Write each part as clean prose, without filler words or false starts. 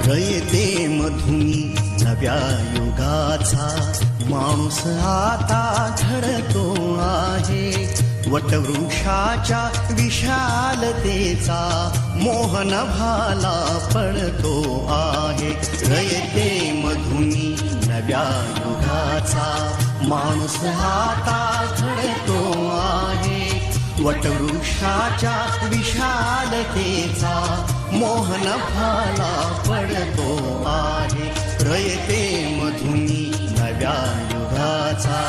रयते मधुनी नव्या युगाचा माणूस आता घडतो आहे. वटवृक्षाच्या विशालतेचा मोहन भाला पडतो आहे. रयते मधुनी नव्या युगाचा माणूस आता घडतो आहे. वटवृक्षाच्या विशालतेचा मोहन भाला पडतो आहे. रयते मधुनी नव्या युगाचा.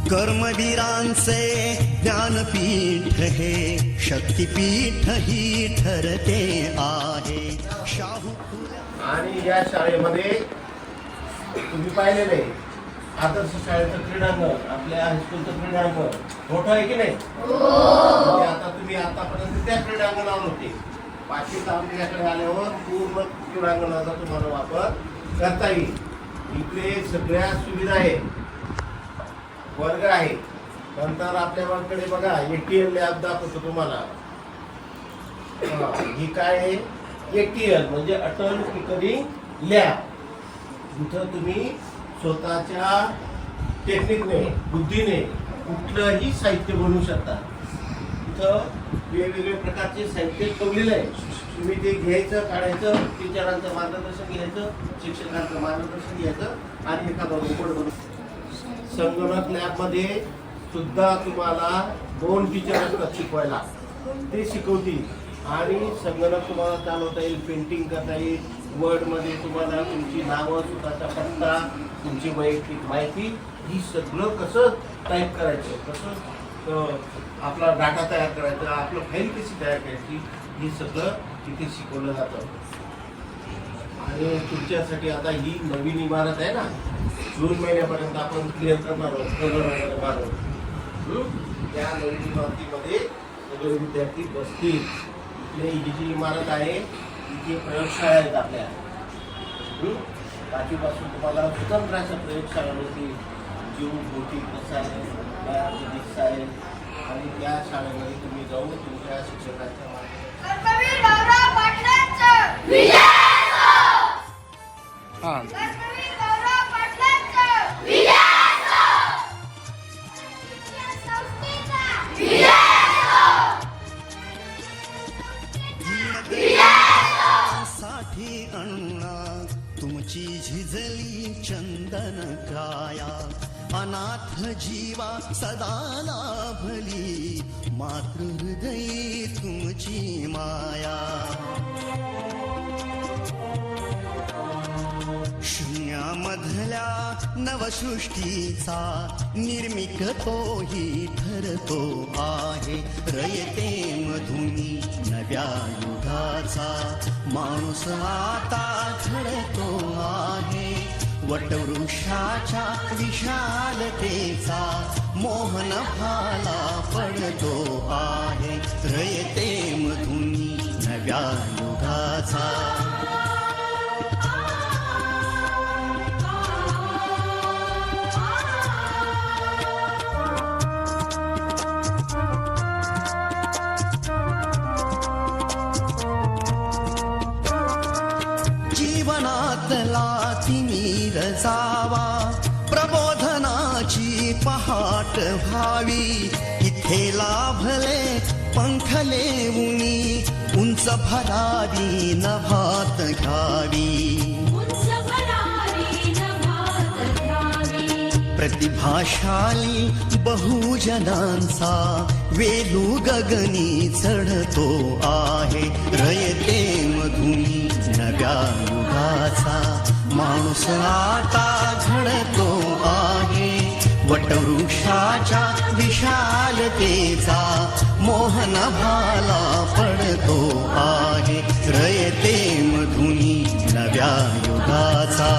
कर्मवीरांचे ज्ञानपीठ हे शक्तिपीठ ही ठरते आहे. शाहू आणि या शाळेमध्ये तुम्ही पाहिलेलं आहे आदर्श शाळेचं क्रीडांगण, आपल्या हायस्कूलचं क्रीडांगण मोठं आहे की नाही? म्हणजे आता तुम्ही आतापर्यंत त्या क्रीडांगणावर होते. बाकी आपल्याकडे आल्यावर पूर्ण क्रीडांगणाचा तुम्हाला वापर करता येईल. इकडे सगळ्या सुविधा आहेत, वर्ग आहे. नंतर आपल्याकडे बघा ATL लॅब दाखवतो तुम्हाला. ही काय आहे? ATL म्हणजे अटल टिंकरिंग लॅब. इथं तुम्ही स्वतःच्या टेक्निकने, बुद्धीने कुठलंही साहित्य बनवू शकता. इथं वेगवेगळे प्रकारचे साहित्य ठेवलेलं आहे. तुम्ही ते घ्यायचं, काढायचं, टीचरांचं मार्गदर्शन घ्यायचं, शिक्षकांचं मार्गदर्शन घ्यायचं आणि एखादा रोबोट बनवून. संगणक लॅबमध्ये सुद्धा तुम्हाला 2 टीचर असतात शिकवायला, ते शिकवतील. आणि संगणक तुम्हाला चालवता येईल, पेंटिंग करता येईल. वर्डमध्ये तुम्हाला तुमची नावं, स्वतःचा पत्ता, तुमची वैयक्तिक माहिती, ही सगळं कसं टाईप करायचं, कसं आपला डाटा तयार करायचा, आपलं फाईल कशी तयार करायची, हे सगळं तिथे शिकवलं जातं. आणि तुमच्यासाठी आता ही नवीन इमारत आहे ना, जून महिन्यापर्यंत आपण क्लिअर करणार आहोत, कलर वगैरे मारून. त्या नवीन इमारतीमध्ये सगळे विद्यार्थी बसतील. इथली ही जी इमारत आहे तिथे प्रयोगशाळा आहेत आपल्या. बाकीपासून तुम्हाला स्वतंत्र अशा प्रयोगशाळा मिळतील. जीव, भौतिक रसायन, फिजिक्स आहे. आणि त्या शाळेमध्ये तुम्ही जाऊन तुमच्या शिक्षकांच्या साठी अण्णा तुमची झिजली चंदन काया. अनाथ जीवा सदा लाभली मातृहृदयी तुमची माया. शून्यामधल्या नवसृष्टीचा निर्मिक तोही ठरतो आहे. रयते मधुनी नव्या युगाचा माणूस आता घडतो आहे. वटवृक्षाच्या विशालतेचा मोहन भाला पडतो आहे. रयते मधुनी नव्या युगाचा. जीवनातला तिमिर जावा, प्रबोधनाची पहाट व्हावी. इथे लाभले पंखले उनी, उंच भरावी नभात घ्यावी. प्रतिभाशाली बहुजनांचा वेलू गगनी चढतो आहे. रयते मधुनी नव्या युगाचा माणूस आता घडतो आहे. वटवृक्षाच्या विशालतेचा मोहन भाला पडतो आहे. रयते मधुनी नव्या युगाचा.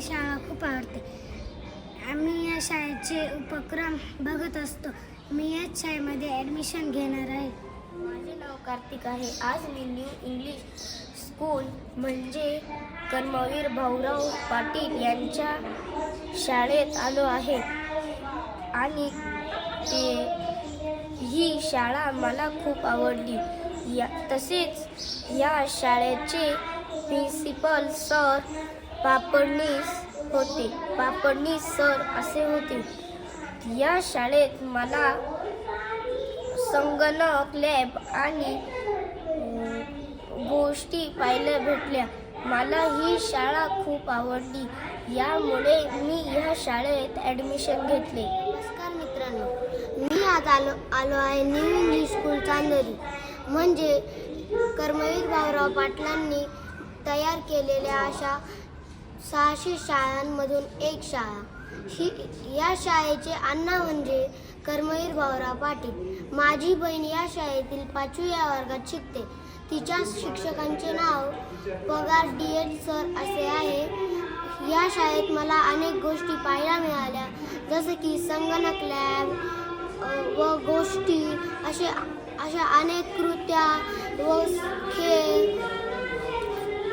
शाळा खूप आवडते. आम्ही या शाळेचे उपक्रम बघत असतो. मी याच शाळेमध्ये ॲडमिशन घेणार आहे. माझे नाव कार्तिक आहे. आज मी न्यू इंग्लिश स्कूल म्हणजे कर्मवीर भाऊराव पाटील यांच्या शाळेत आलो आहे आणि ही शाळा मला खूप आवडली. तसेच या शाळेचे प्रिन्सिपल सर पापडणीस सर असे होते. या शाळेत मला संगणक लॅब आणि गोष्टी पाहायला भेटल्या. मला ही शाळा खूप आवडली. यामुळे मी ह्या शाळेत ॲडमिशन घेतले. नमस्कार मित्रांनो, मी आज आलो आहे न्यू इंग्लिश स्कूल चांदोरी म्हणजे कर्मवीर भाऊराव पाटलांनी तयार केलेल्या अशा 600 शाळांमधून एक शाळा. या शाळेचे अण्णा म्हणजे कर्मवीर भाऊराव पाटील. माझी बहीण या शाळेतील 5वी या वर्गात शिकते. तिच्या शिक्षकांचे नाव पगार DH सर असे आहे. या शाळेत मला अनेक गोष्टी पाहायला मिळाल्या, जसं की संगणक लॅब व गोष्टी अशा अनेक कृत्या व खेळ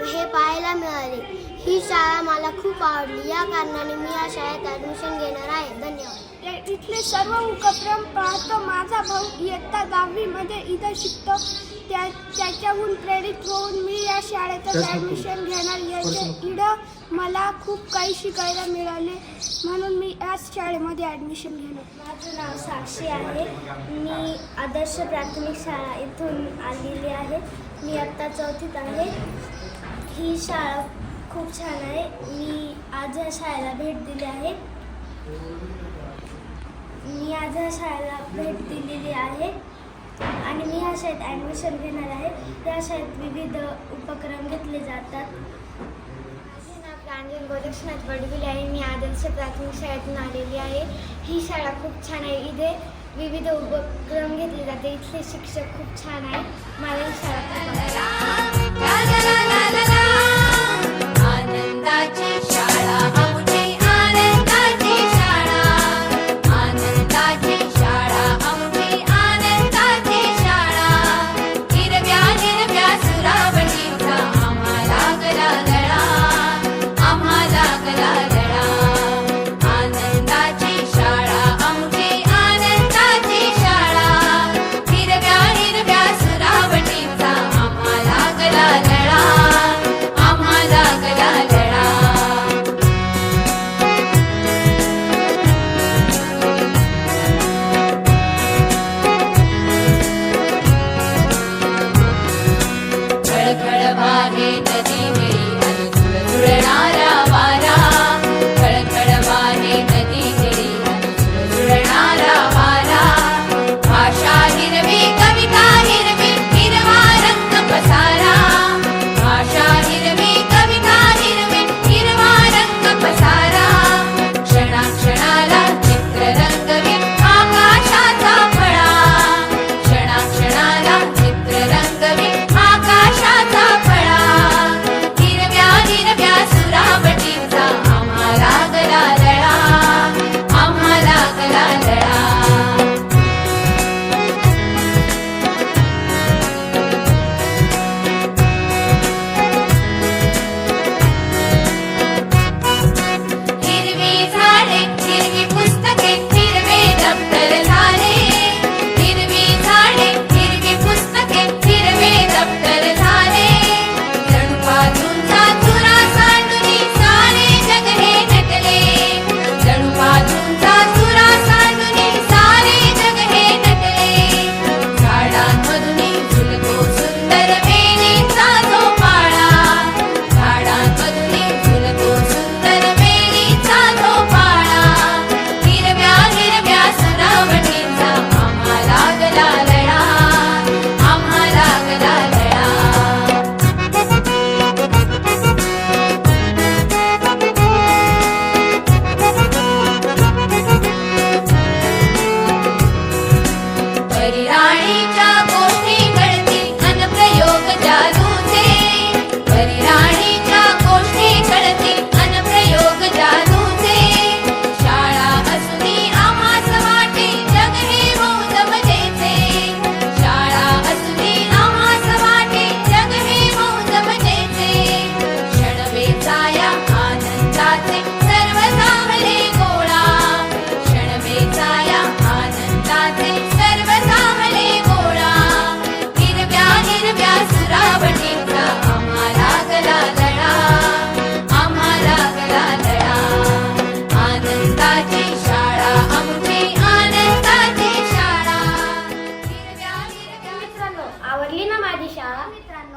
हे पाहायला मिळाले. ही शाळा मला खूप आवडली. या कारणाने मी या शाळेत ॲडमिशन घेणार आहे. धन्यवाद. इथले सर्व उपक्रम पाहतो. माझा भाऊ इयत्ता 10वीमध्ये इथं शिकतो. त्याच्याहून प्रेरित होऊन मी या शाळेतच ॲडमिशन घेणार. इकडं मला खूप काही शिकायला मिळाले म्हणून मी याच शाळेमध्ये ॲडमिशन घेणार. माझं नाव साक्षी आहे. मी आदर्श प्राथमिक शाळा इथून आलेली आहे. मी आत्ता 4थीत आहे. ही शाळा खूप छान आहे. मी आज या शाळेला भेट दिली आहे. आणि मी ह्या शाळेत ॲडमिशन घेणार आहे. या शाळेत विविध उपक्रम घेतले जातात. माझे नाव प्रांजल गोरक्षनाथ वडविले आहे. मी आदर्श प्राथमिक शाळेतून आलेली आहे. ही शाळा खूप छान आहे. इथे विविध उपक्रम घेतले जाते. इथले शिक्षक खूप छान आहे. मला ही शाळा खूप आवडते. आनंदाची शाळा आमची, आनंदाची शाळा, आनंदाची शाळा आमची, आनंदाची शाळा. हिरव्या हिरव्या सुरावटीचा आम्हाला गला गळा, आम्हाला गला गळा. आनंदाची शाळा आमची, आनंदाची शाळा. हिरव्या हिरव्या सुरावटीचा आम्हाला गला गळा, आम्हाला गला गळा. खळखळ वाहे नदी गिरी आणि झुळझुळणारा वारा. खळखळ वाहे नदी गिरी आणि झुळझुळणारा वारा. भाषा हिरवी, कविता हिरवी, हिरवा रंग पसारा. भाषा हिरवी, कविता हिरवी, हिरवा रंग पसारा. क्षणाक्षणाला चित्र रंगवी आकाशाचा फळा. क्षणाक्षणाला चित्र रंगवी आकाशाचा फळा.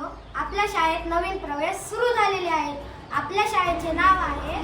मित्रांनो, आपल्या शाळेत नवीन प्रवेश सुरू झालेले आहेत. आपल्या शाळेचे नाव आहे